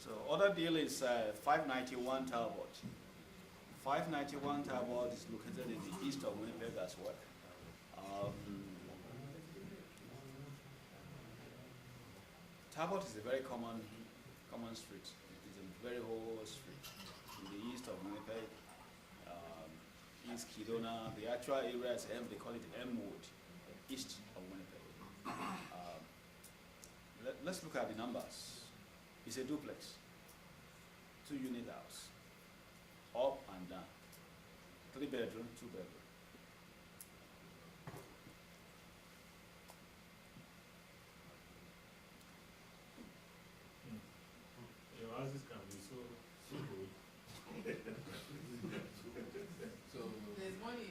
So other deal is 591 Talbot. 591 Talbot is located in the east of Winnipeg as well. Talbot is a very common street. It is a very old street in the east of Winnipeg. East Kelowna. The actual area is they call it Elmwood, east of Winnipeg. Let's look at the numbers. It's a duplex, 2-unit house, up and down, 3-bedroom, 2-bedroom. Your houses can be so good. So There's money,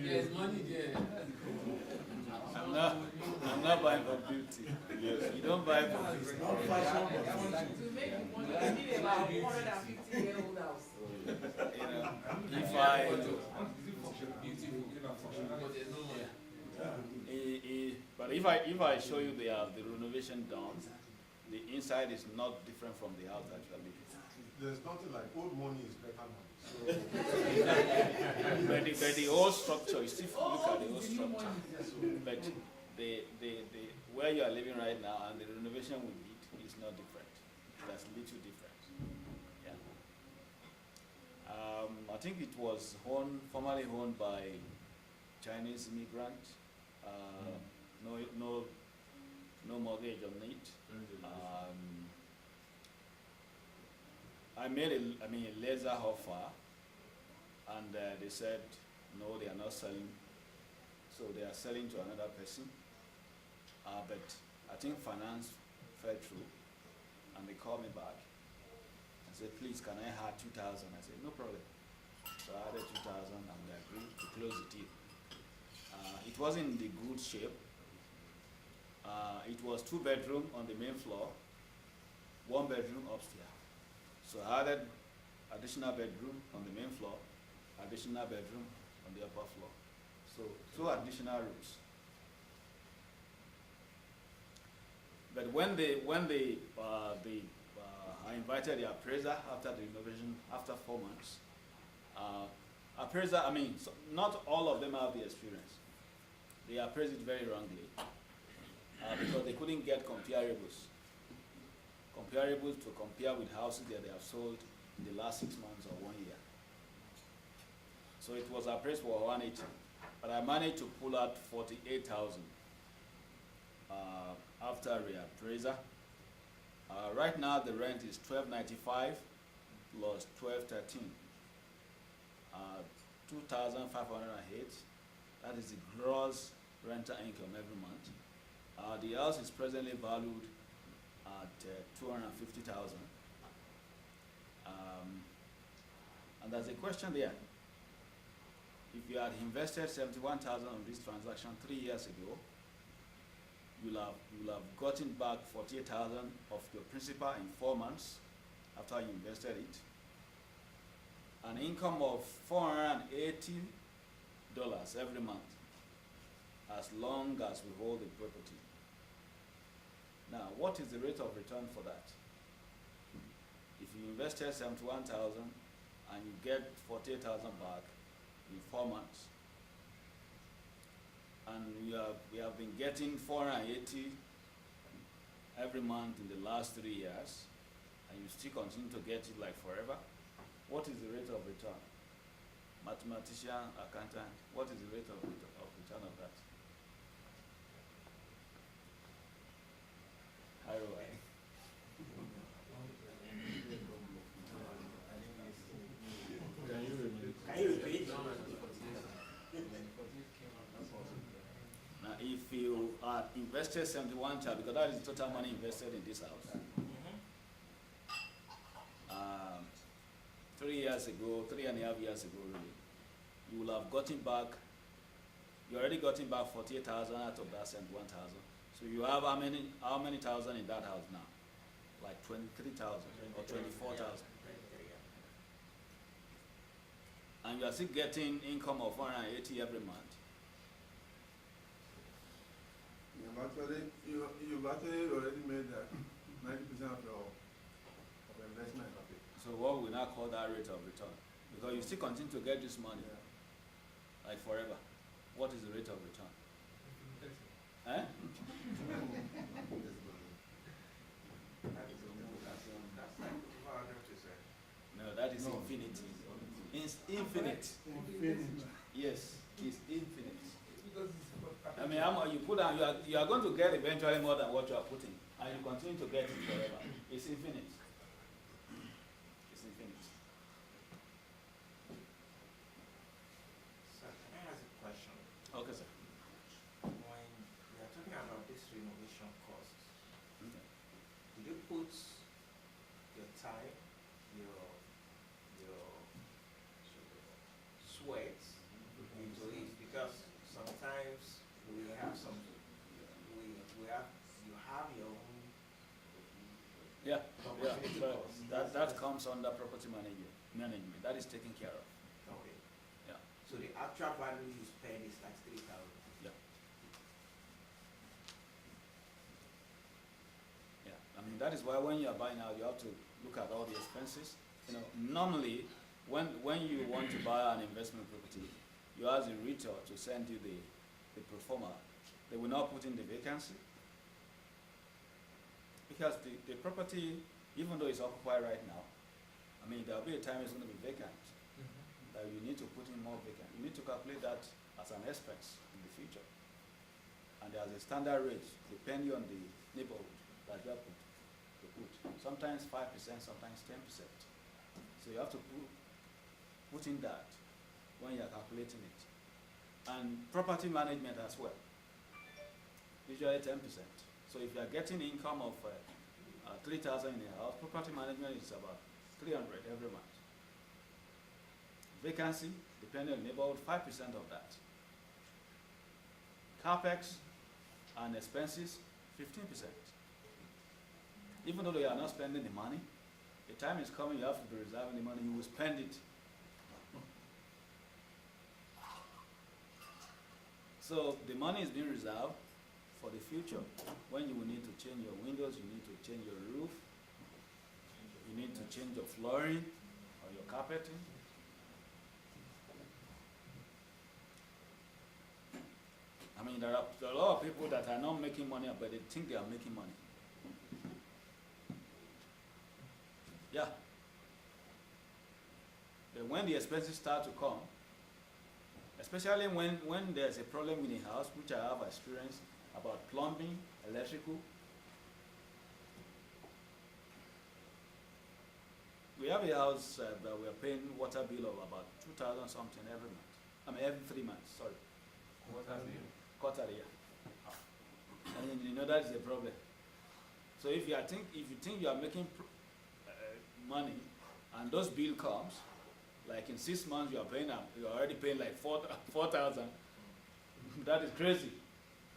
there's money there. I'm not buying for beauty. You don't buy for beauty. to make the money, I need about 150-year-old house. You know, if I, Beautiful, but there's no money. but if I show you the renovation done, the inside is not different from the house actually. There's nothing like old money is better money. So But the old structure, you still look at the old structure. But the where you are living right now and the renovation we did is not different. That's a little different. Yeah. I think it was formerly owned by Chinese immigrant. No mortgage on it. I made a laser offer, and they said no, they are not selling. So they are selling to another person. But I think finance fell through, and they called me back and said, please, can I have 2,000? I said, no problem. So I added 2,000 and they agreed to close the deal. It wasn't in the good shape. It was 2-bedroom on the main floor, 1-bedroom upstairs. So I added additional bedroom on the main floor, additional bedroom on the upper floor. So 2 additional rooms. But when I invited the appraiser after the renovation, after 4 months, appraiser, so not all of them have the experience. They appraised it very wrongly because they couldn't get comparables to compare with houses that they have sold in the last 6 months or 1 year. So it was appraised for 180, but I managed to pull out 48,000 after reappraiser. Right now the rent is $1,295 plus $1,213, 2,508. That is the gross rental income every month. The house is presently valued at $250,000. And there's a question there. If you had invested $71,000 on this transaction 3 years ago, you'll have gotten back $48,000 of your principal in 4 months after you invested it. An income of $480 every month, as long as we hold the property. Now, what is the rate of return for that? If you invested $71,000 and you get $48,000 back in 4 months, and we have been getting $480 every month in the last 3 years, and you still continue to get it like forever, what is the rate of return? Mathematician, accountant, what is the rate of return of that? ROI. Can you repeat? Now, if you are invested 71,000, because that is the total money invested in this house. 3 years ago, 3.5 years ago, really, you will have gotten back. You already gotten back 48,000 out of that 71,000. So you have how many thousand in that house now? Like 23,000 or 24,000. And you are still getting income of 180 every month. you've actually already made that 90% of call that rate of return? Because you still continue to get this money, like forever. What is the rate of return? Eh? No, that is infinity. It's infinite. Yes, it's infinite. I mean, you put down, you are going to get eventually more than what you are putting, and you continue to get it forever. It's infinite. It's infinite. Sir, can I ask a question? Okay, sir. When we are talking about this renovation cost, Okay. did you put your time, your sweat into it? Because sometimes we have you have your own Yeah, opportunity but cost. that comes under property management. That is taken care of. Okay. Yeah. So the actual value you spend is like 3,000. Yeah. Yeah. I mean, that is why when you are buying out, you have to look at all the expenses. You know, normally, when you want to buy an investment property, you ask the realtor to send you the pro forma. They will not put in the vacancy. Because the property, even though it's occupied right now, I mean, there will be a time it's going to be vacant. That you need to put in more vacant. You need to calculate that as an expense in the future. And there's a standard rate depending on the neighborhood that you have to put. Sometimes 5%, sometimes 10%. So you have to put in that when you're calculating it. And property management as well. Usually 10%. So if you are getting income of 3,000 in a house, property management is about 300 every month. Vacancy, depending on the neighborhood, 5% of that. CapEx and expenses, 15%. Even though you are not spending the money, the time is coming, you have to be reserving the money, you will spend it. So the money is being reserved for the future. When you will need to change your windows, you need to change your roof, you need to change your flooring or your carpeting. I mean, there are a lot of people that are not making money, but they think they are making money. Yeah. But when the expenses start to come, especially when there's a problem in a house, which I have experience about plumbing, electrical. We have a house that we are paying water bill of about 2,000 something every month. I mean, every 3 months, sorry. Quarterly, yeah. And you know that is a problem. So if you think you are making money, and those bill comes, like in 6 months you are already paying like 4,000. That is crazy.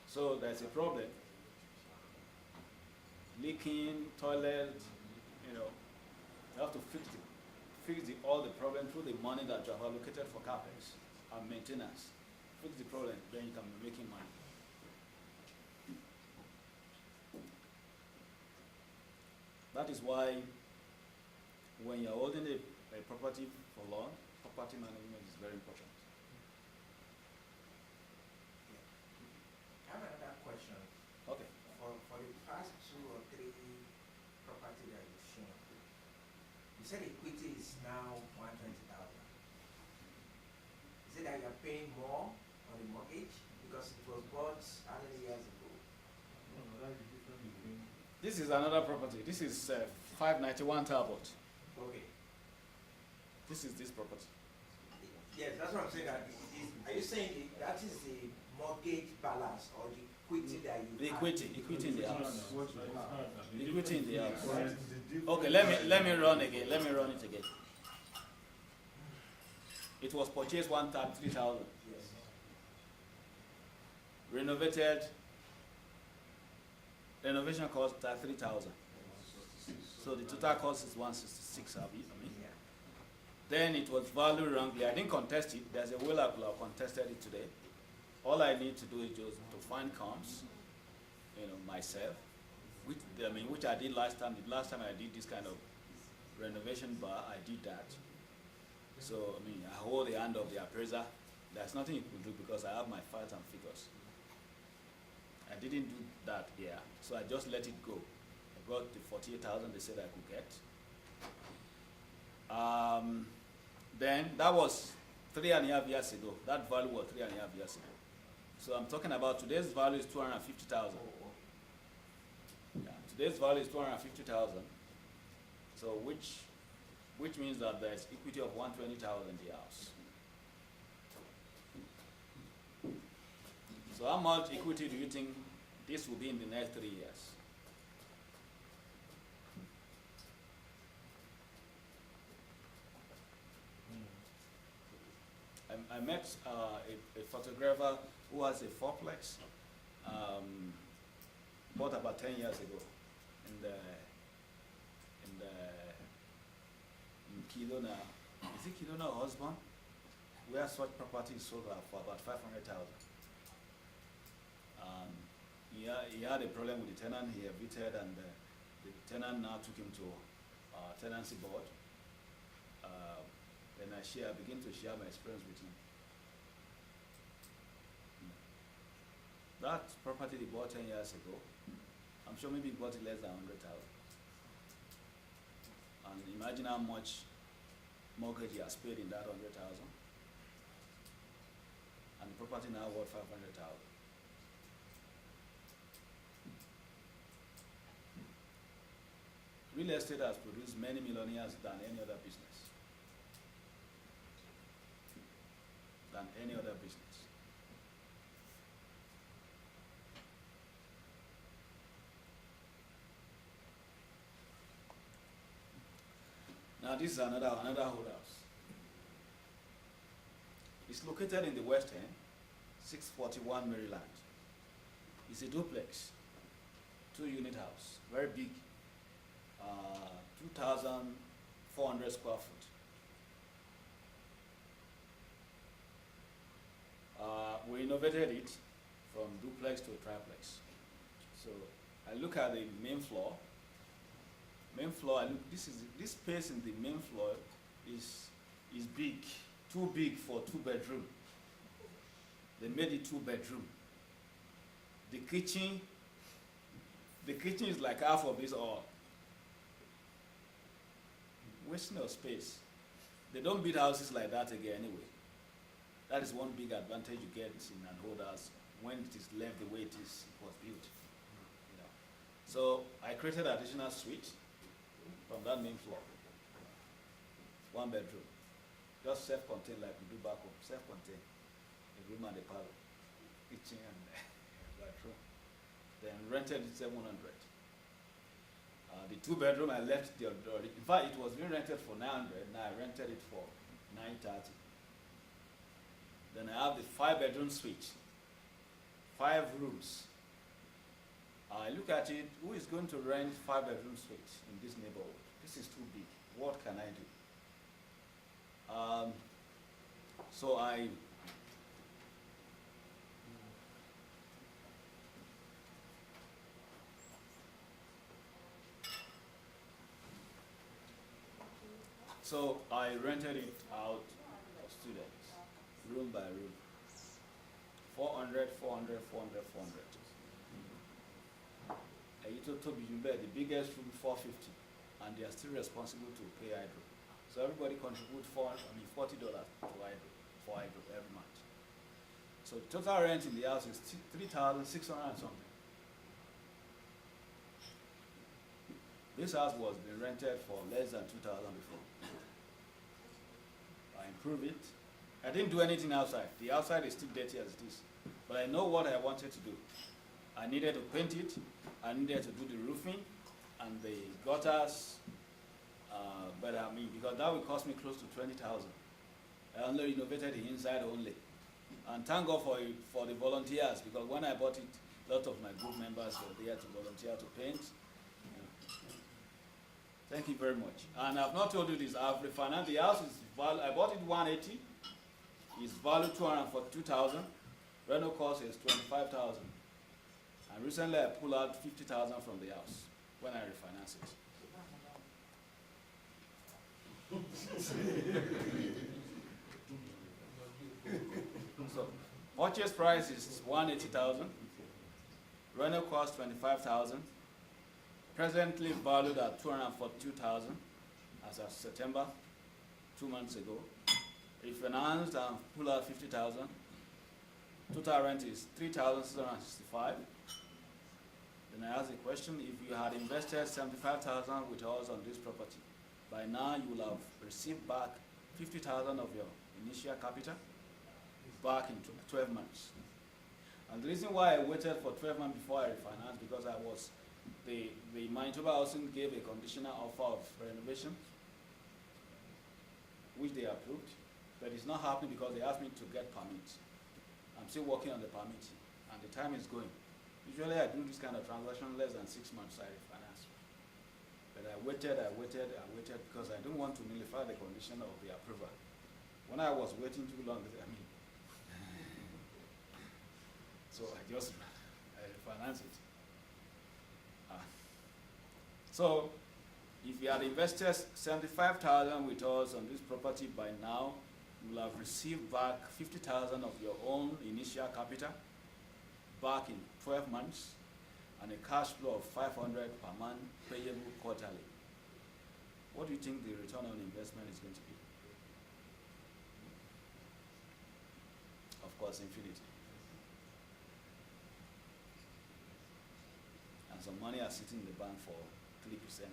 So there's a problem. Leaking, toilet, you have to fix all the problem through the money that you have allocated for capex and maintenance. Fix the problem, then you can be making money. That is why when you're holding a property for long, property management is very important. I have another question. Okay. For the past 2 or 3 property that you've shown, you said equity is now 120,000. Is it that you're paying more on the mortgage because it was bought how many years ago? No, that's the difference between. This is another property. This is 591 Talbot. Okay. This is this property. Yes, that's what I'm saying. Are you saying that is the mortgage balance or the equity that you The have? equity in the house. What you have. Equity in the house. What is the difference? Okay, let me run again. Let me run it again. It was purchased 1,300,000. Yes. Renovated. Renovation cost 3,000. So the total cost is 166. I mean. Yeah. Then it was valued wrongly. I didn't contest it. There's a will I could have contested it today. All I need to do is just to find comps, myself, which I did last time. The last time I did this kind of renovation bar, I did that. So, I mean, I hold the hand of the appraiser. There's nothing you could do because I have my facts and figures. I didn't do that here, so I just let it go. I got the 48,000 they said I could get. Then that was 3.5 years ago. That value was 3.5 years ago. So I'm talking about today's value is 250,000. Yeah, today's value is 250,000. So which means that there is equity of 120,000 in the house. So how much equity do you think this will be in the next 3 years? I met a photographer who has a fourplex, bought about 10 years ago in Kelowna. Is it Kelowna or Osborne? Where such property is sold for about 500,000. He had a problem with the tenant. He evicted, and the tenant now took him to tenancy board. Then I begin to share my experience with him. That property he bought 10 years ago, I'm sure maybe he bought it less than 100,000. And imagine how much mortgage he has paid in that 100,000. And the property now worth 500,000. Real estate has produced many millionaires than any other business. Now this is another whole house. It's located in the West End, 641 Maryland. It's a duplex, 2-unit house, very big, 2,400 square foot. We renovated it from duplex to a triplex. So I look at the main floor. This space in the main floor is big, too big for 2-bedroom. They made it 2-bedroom. The kitchen is like half of this all. Wasting of space. They don't build houses like that again anyway. That is one big advantage you get in an old house when it is left the way it was built. You know. So I created additional suite from that main floor. 1 bedroom. Just self-contained like we do back home. Self-contained. A room and a parlor. Kitchen and bathroom. Then rented it 700. The 2-bedroom I left the in fact it was being rented for 900. Now I rented it for 930. Then I have the 5-bedroom suite, 5 rooms. I look at it, who is going to rent 5-bedroom suite in this neighborhood? This is too big. What can I do? So I rented it out for students, room by room. 400, 400, 400, 400. The biggest room 450, and they are still responsible to pay hydro. So everybody contributes $40 to hydro for hydro every month. So the total rent in the house is 3,600 and something. This house was being rented for less than 2,000 before. I improved it. I didn't do anything outside. The outside is still dirty as it is. But I know what I wanted to do. I needed to paint it. I needed to do the roofing and the gutters. Because that would cost me close to 20,000. I only renovated the inside only. And thank God for the volunteers, because when I bought it, a lot of my group members were there to volunteer to paint. Thank you very much. And I've not told you this. I've refinanced the house. I bought it 180. It's valued 242,000. Rental cost is 25,000. And recently I pulled out 50,000 from the house when I refinanced it. So, purchase price is 180,000. Rental cost 25,000. Presently valued at 242,000 as of September, 2 months ago. Refinanced and pull out 50,000. Total rent is 3,665. Then I ask the question, if you had invested 75,000 with us on this property, by now you will have received back 50,000 of your initial capital back in 12 months. And the reason why I waited for 12 months before I refinanced, because the Manitoba Housing gave a conditional offer of renovation, which they approved, but it's not happening because they asked me to get permit. I'm still working on the permit, and the time is going. Usually I do this kind of transaction less than 6 months I refinance. But I waited because I don't want to nullify the condition of the approval. When I was waiting too long, so I refinance it. So if you had invested 75,000 with us on this property by now, you will have received back 50,000 of your own initial capital back in 12 months and a cash flow of 500 per month payable quarterly. What do you think the return on investment is going to be? Of course, infinity. And some money are sitting in the bank for 3%, 8%.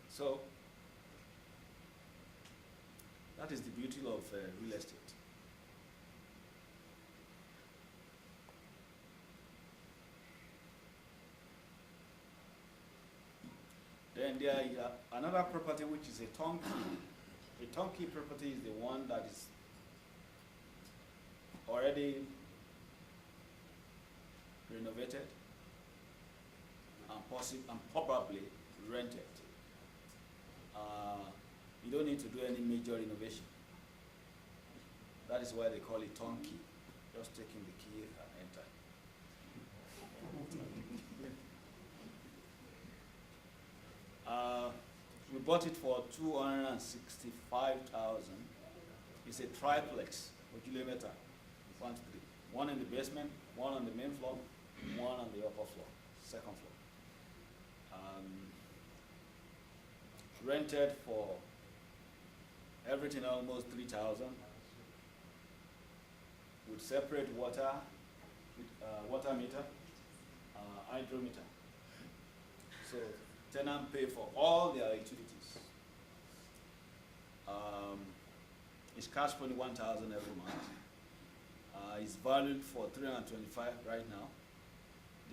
So, that is the beauty of real estate. Then there is another property which is a turnkey. A turnkey property is the one that is already renovated and probably rented. You don't need to do any major renovation. That is why they call it turnkey. Just taking the key and enter. We bought it for 265,000. It's a triplex for kilometer. 1 to 3. One in the basement, one on the main floor, one on the upper floor, second floor. Rented for everything almost 3,000 with separate water, water meter, hydrometer. So tenant pay for all their utilities. It's cash 21,000 every month. It's valued for 325 right now.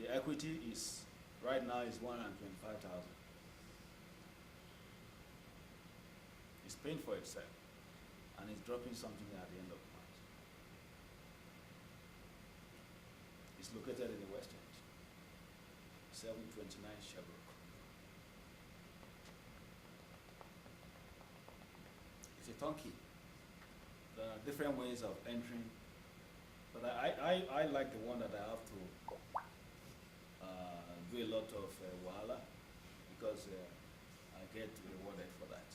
The equity is right now is 125,000. It's paying for itself, and it's dropping something at the end of the month. It's located in the West End, 729 Sherbrooke. It's a turnkey. There are different ways of entering, but I like the one that I have to do a lot of wahala, because I get rewarded for that.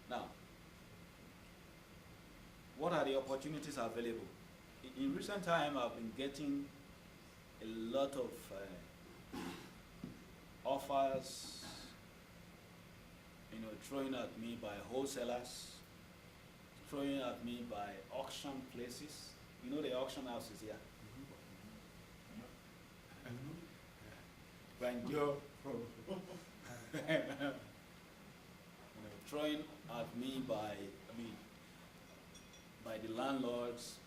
Now, what are the opportunities available? In recent time, I've been getting a lot of offers, throwing at me by wholesalers, throwing at me by auction places. You know the auction houses here? Banjo. Throwing at me by the landlords,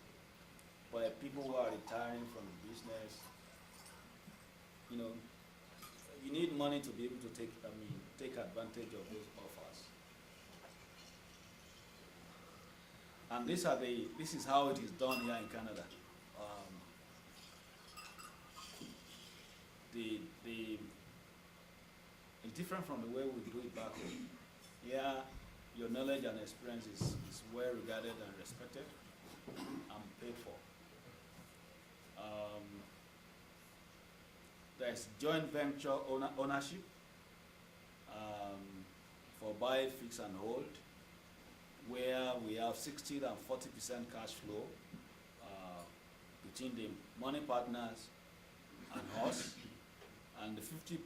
by people who are retiring from the business. You need money to be able to take advantage of those offers. And this is how it is done here in Canada. It's different from the way we do it back home. Yeah, your knowledge and experience is well regarded and respected and paid for. There's joint venture ownership for buy, fix, and hold, where we have 60 and 40% cash flow between the money partners and us, and the 50-50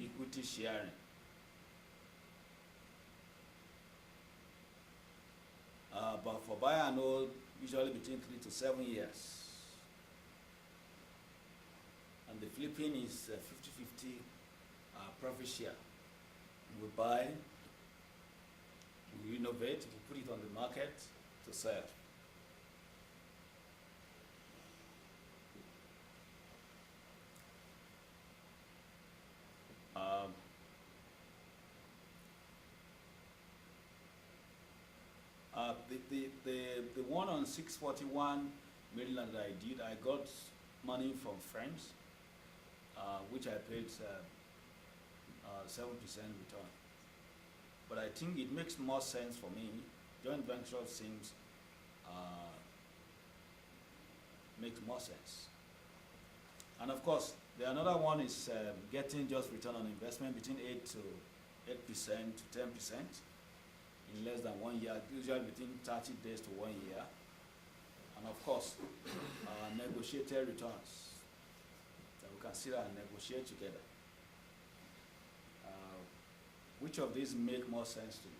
equity sharing. But for buy and hold, usually between 3 to 7 years. And the flipping is 50-50 profit share. We buy, we innovate, we put it on the market to sell. The one on 641 Maryland that I did, I got money from friends, which I paid 7% return. But I think it makes more sense for me. Joint venture seems makes more sense. And of course, the another one is getting just return on investment between 8% to 10% in less than 1 year, usually between 30 days to 1 year. And of course, negotiated returns that we can sit and negotiate together. Which of these make more sense to you?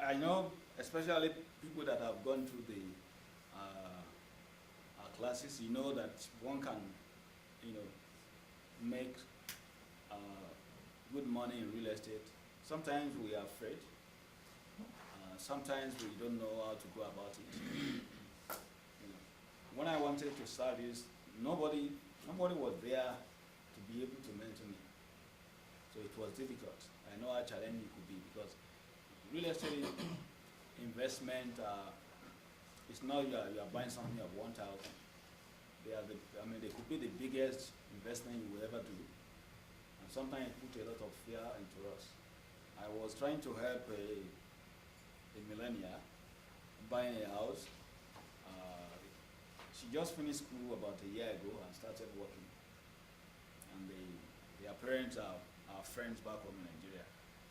I know, especially people that have gone through the our classes, you know that one can, make good money in real estate. Sometimes we are afraid. Sometimes we don't know how to go about it. When I wanted to start this, nobody was there to be able to mentor me. So it was difficult. I know how challenging it could be because real estate investment it's not you are buying something of 1,000. They could be the biggest investment you will ever do, and sometimes it put a lot of fear into us. I was trying to help a millennial buying a house. She just finished school about a year ago and started working, and their parents are friends back home in Nigeria.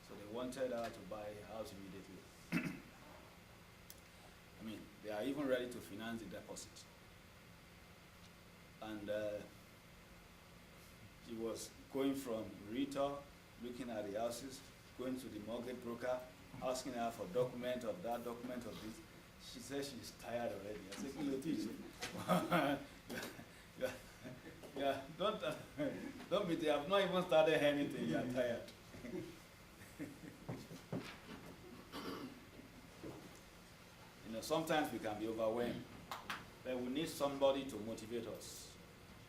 So they wanted her to buy a house immediately. They are even ready to finance the deposit. And she was going from Rita, looking at the houses, going to the mortgage broker, asking her for document of that, document of this. She said she's tired already. I said, "Can you teach?" Yeah, don't be there. I've not even started anything. You're tired. Sometimes we can be overwhelmed. Then we need somebody to motivate us.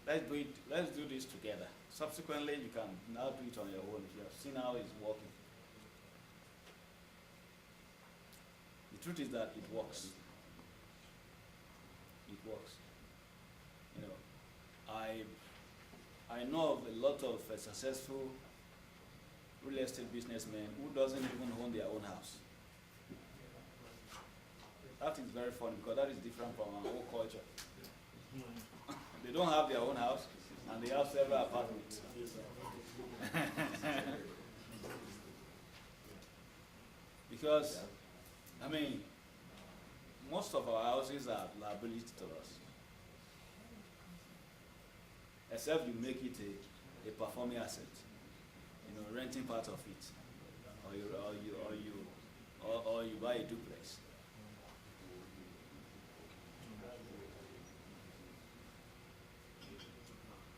Let's do this together. Subsequently, you can now do it on your own if you have seen how it's working. The truth is that it works. It works. I know of a lot of successful real estate businessmen who doesn't even own their own house. That is very funny because that is different from our whole culture. They don't have their own house and they have several apartments. Because, most of our houses are liability to us. Except you make it a performing asset, renting part of it, or you buy a duplex.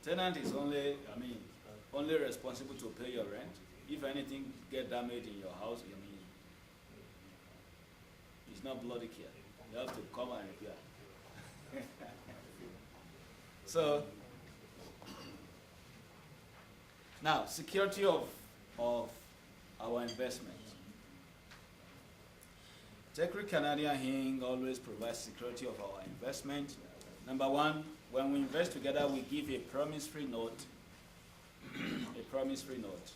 Tenant is only responsible to pay your rent. If anything get damaged in your house, it's not bloody care. You have to come and repair. So, now, security of our investment. Tech-Re Canadian Hing always provides security of our investment. Number one, when we invest together, we give a promise-free note. A promise-free note.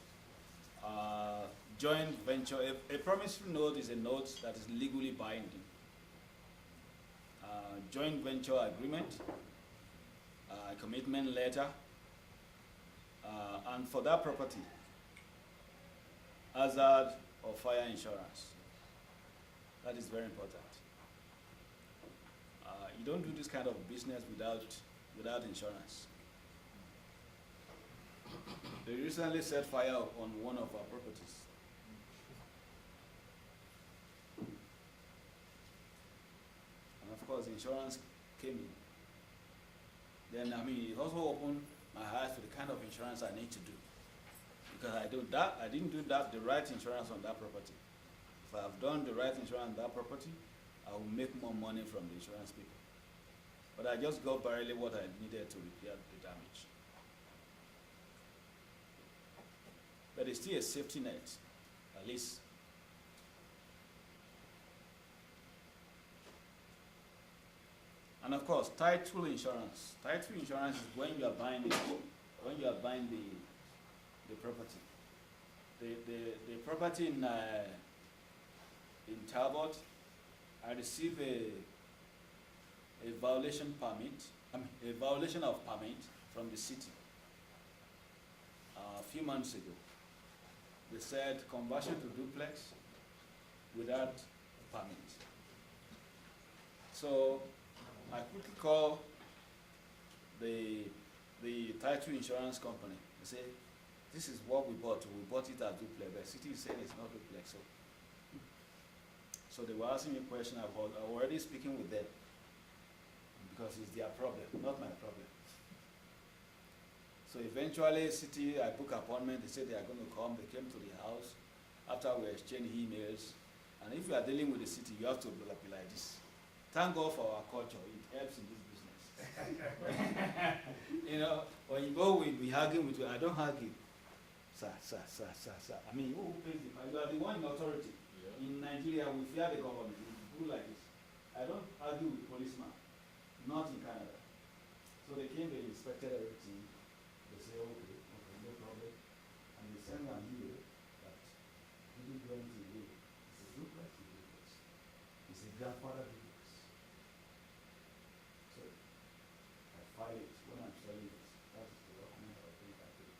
Joint venture, a promise-free note is a note that is legally binding. Joint venture agreement, a commitment letter, and for that property, hazard or fire insurance. That is very important. You don't do this kind of business without insurance. They recently set fire on one of our properties. And of course, insurance came in. Then, it also opened my eyes to the kind of insurance I need to do. Because I didn't do the right insurance on that property. If I have done the right insurance on that property, I will make more money from the insurance people. But I just got barely what I needed to repair the damage. But it's still a safety net, at least. And of course, title insurance. Title insurance is when you are buying the property. The property in Talbot, I received a violation of permit from the city a few months ago. They said conversion to duplex without permit. So I quickly called the title insurance company. They say, this is what we bought. We bought it as duplex. The city is saying it's not duplex. So they were asking me a question. I was already speaking with them because it's their problem, not my problem. So eventually, city, I book appointment. They said they are going to come. They came to the house. After we exchanged emails, and if you are dealing with the city, you have to be like this. Thank God for our culture. It helps in this business. When you go, we be arguing with you. I don't argue. Sir. Who pays the price? You are the one in authority. Yeah. In Nigeria, we fear the government. We do like this. I don't argue with policemen. Not in Canada. So they came, they inspected everything. They say, okay, no problem. And they send an email that you didn't do anything here. It's a duplex, it's a grandfather duplex. So I file it when I'm selling it. That is the document I think I do.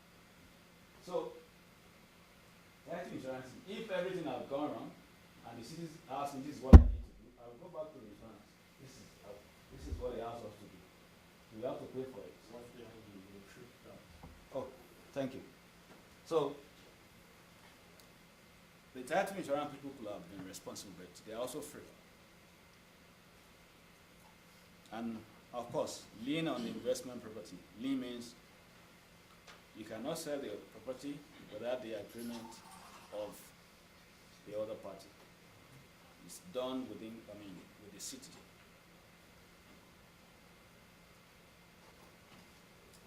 So life insurance, if everything has gone wrong and the city asks me this is what I need to do, I will go back to the insurance. This is what they asked us to do. We have to pay for it. Oh, thank you. So the title insurance people could have been responsible, but they are also free. And of course, lien on the investment property. Lien means you cannot sell the property without the agreement of the other party. It's done with the city.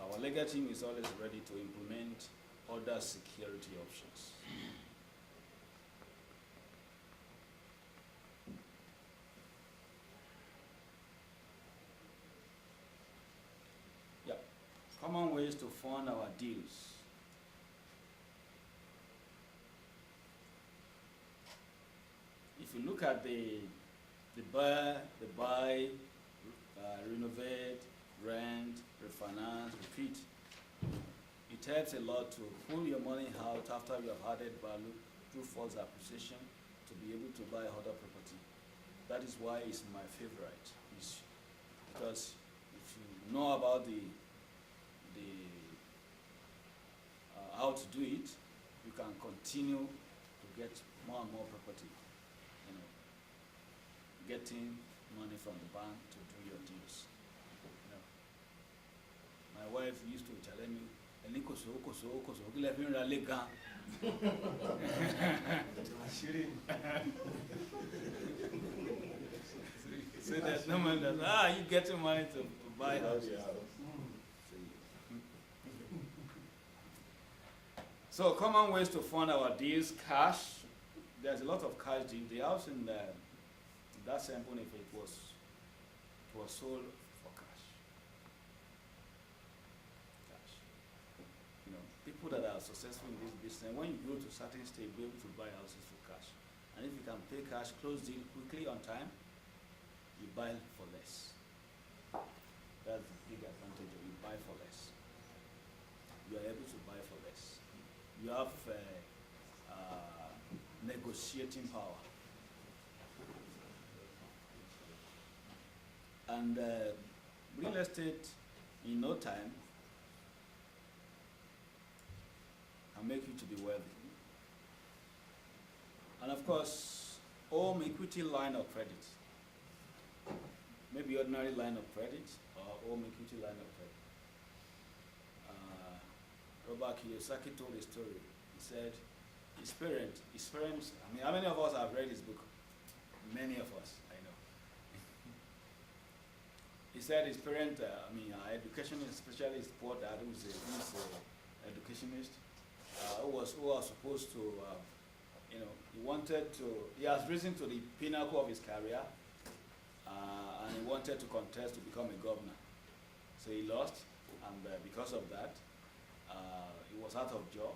Our legal team is always ready to implement other security options. Yeah, common ways to fund our deals. If you look at the buy, renovate, rent, refinance, repeat, it helps a lot to pull your money out after you have added value through false appreciation to be able to buy other property. That is why it's my favorite. It's because if you know about how to do it, you can continue to get more and more property. Getting money from the bank to do your deals. My wife wife used to tell me, "Ẹni koso, kí lẹ fi ń ra lé gan." So there's no man that, you getting money to buy houses. So common ways to fund our deals: cash. There's a lot of cash deals. The house in that sample, if it was sold for cash. You know, people that are successful in this business, when you go to certain stage, be able to buy houses for cash. And if you can pay cash, close deal quickly on time, you buy for less. That's the big advantage of you buy for less. You are able to buy for less. You have negotiating power. And real estate, in no time, can make you to be wealthy. And of course, home equity line of credit. Maybe ordinary line of credit or home equity line of credit. Robert Kiyosaki told a story. He said, his parents, I mean, how many of us have read his book? Many of us, I know. He said his parent, our educationist, especially his poor dad, who's an educationist, who was supposed to, he has risen to the pinnacle of his career, and he wanted to contest to become a governor. So he lost, and because of that, he was out of job.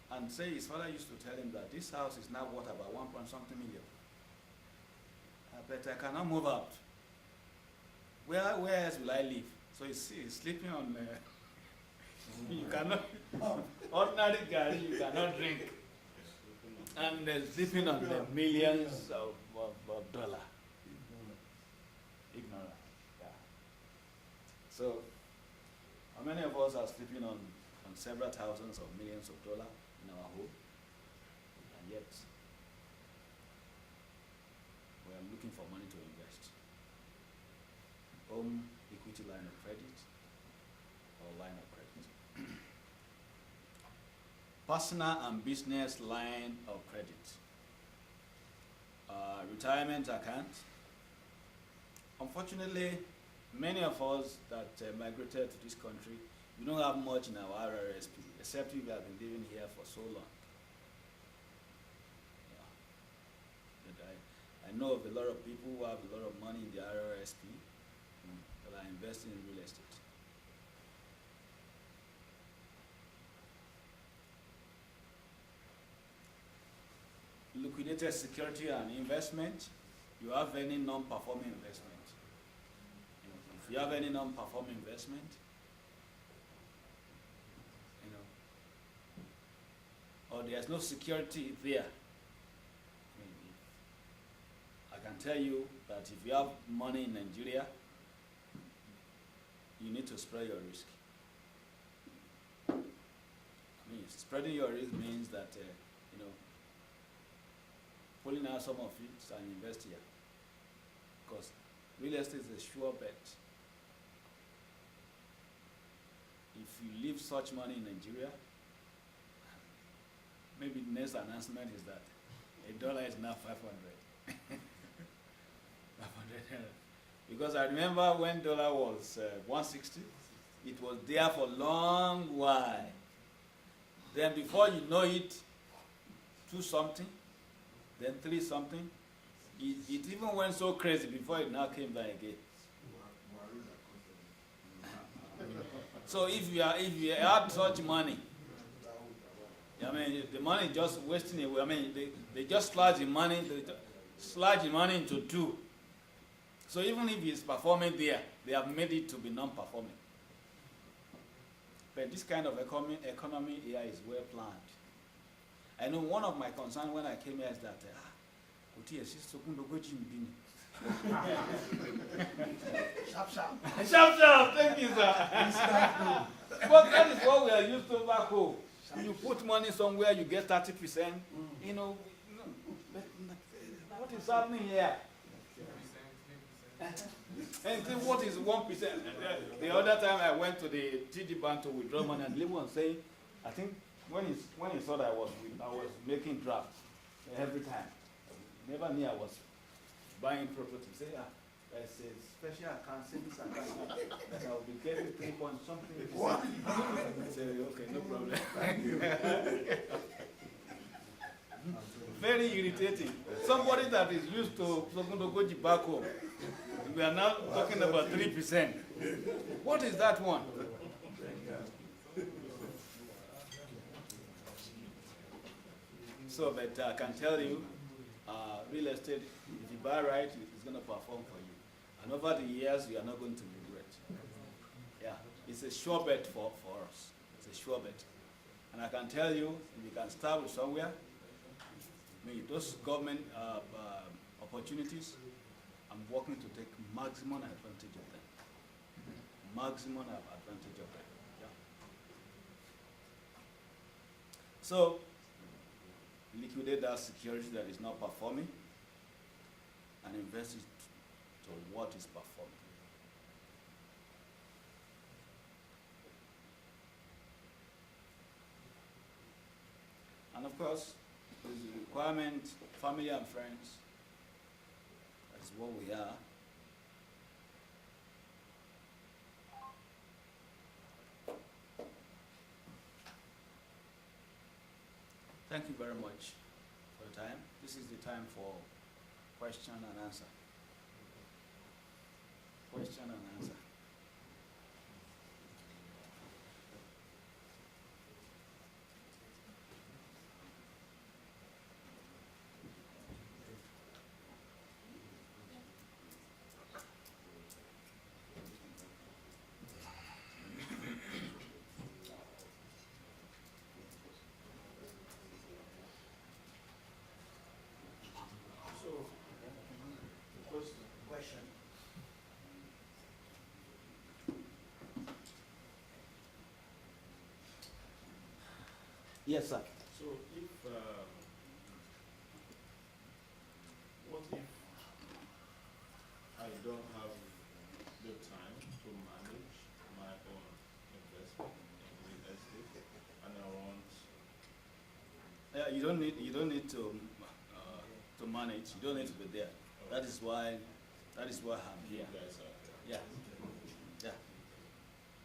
And say his father used to tell him that this house is now worth about 1.something million. But I cannot move out. Where else will I live? So he's sleeping on. You cannot ordinary gari you cannot drink, and sleeping on the millions of dollar. Ignorant. Yeah. So, how many of us are sleeping on several thousands of millions of dollars in our home, and yet we are looking for money to invest? Home equity line of credit or line of credit. Personal and business line of credit. Retirement account. Unfortunately, many of us that migrated to this country, we don't have much in our RRSP, except we have been living here for so long. Yeah. But I know of a lot of people who have a lot of money in the RRSP that are investing in real estate. Liquidated security and investment. You have any non-performing investment? If you have any non-performing investment, or there's no security there, I can tell you that if you have money in Nigeria, you need to spread your risk. Spreading your risk means that pulling out some of it and invest here, because real estate is a sure bet. If you leave such money in Nigeria, maybe the next announcement is that $1 is now 500. 500. Because I remember when dollar was 160, it was there for a long while. Then before you know it, 2 something, then 3 something. It even went so crazy before it now came down again. So if you have such money, the money just wasting away. They just slash the money into 2. So even if it's performing there, they have made it to be non-performing. But this kind of economy here is well planned. I know one of my concerns when I came here is that, Sharp, thank you, sir. But that is what we are used to back home. You put money somewhere, you get 30%. What is happening here? And then what is 1%? The other time I went to the TD Bank to withdraw money, and the lady was saying, I think when he saw that I was making drafts every time, never knew I was buying property. Say, there's a special account, savings account, that I will be getting 3 point something. I said, okay, no problem. Thank you. Very irritating. Somebody that is used to go back home. We are now talking about 3%. What is that one? So, but I can tell you, real estate, if you buy right, it's going to perform for you. And over the years, you are not going to regret. Yeah, it's a sure bet for us. It's a sure bet. And I can tell you, if you can start with somewhere, I mean, those government opportunities, I'm working to take maximum advantage of them. Maximum advantage of them. Yeah. So, liquidate that security that is not performing and invest it to what is performing. And of course, there's a requirement, family and friends. That's what we are. Thank you very much for your time. This is the time for question and answer. Question and answer. Question. Yes, sir. So if, what if I don't have the time to manage my own investment in real estate and I want, You don't need to manage. You don't need to be there. That is why I'm you here. guys are, Yeah. Yeah.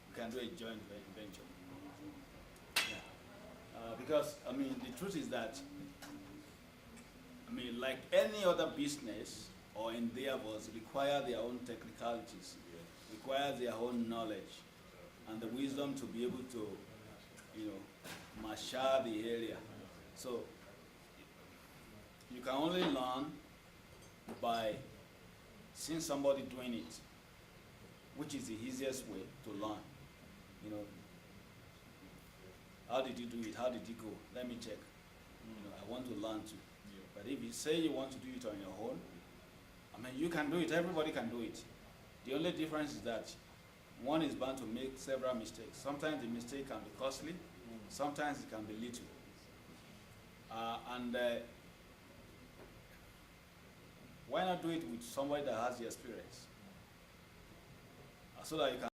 We can do a joint venture. Yeah. Because, I mean, the truth is that, I mean, like any other business or endeavors require their own technicalities, require their own knowledge, and the wisdom to be able to, marshal the area. So, you can only learn by seeing somebody doing it, which is the easiest way to learn. How did you do it? How did you go? Let me check. I want to learn too. yeah. But if you say you want to do it on your own, I mean, you can do it. Everybody can do it. The only difference is that one is bound to make several mistakes. Sometimes the mistake can be costly. Sometimes it can be little. Why not do it with somebody that has the experience? So that you can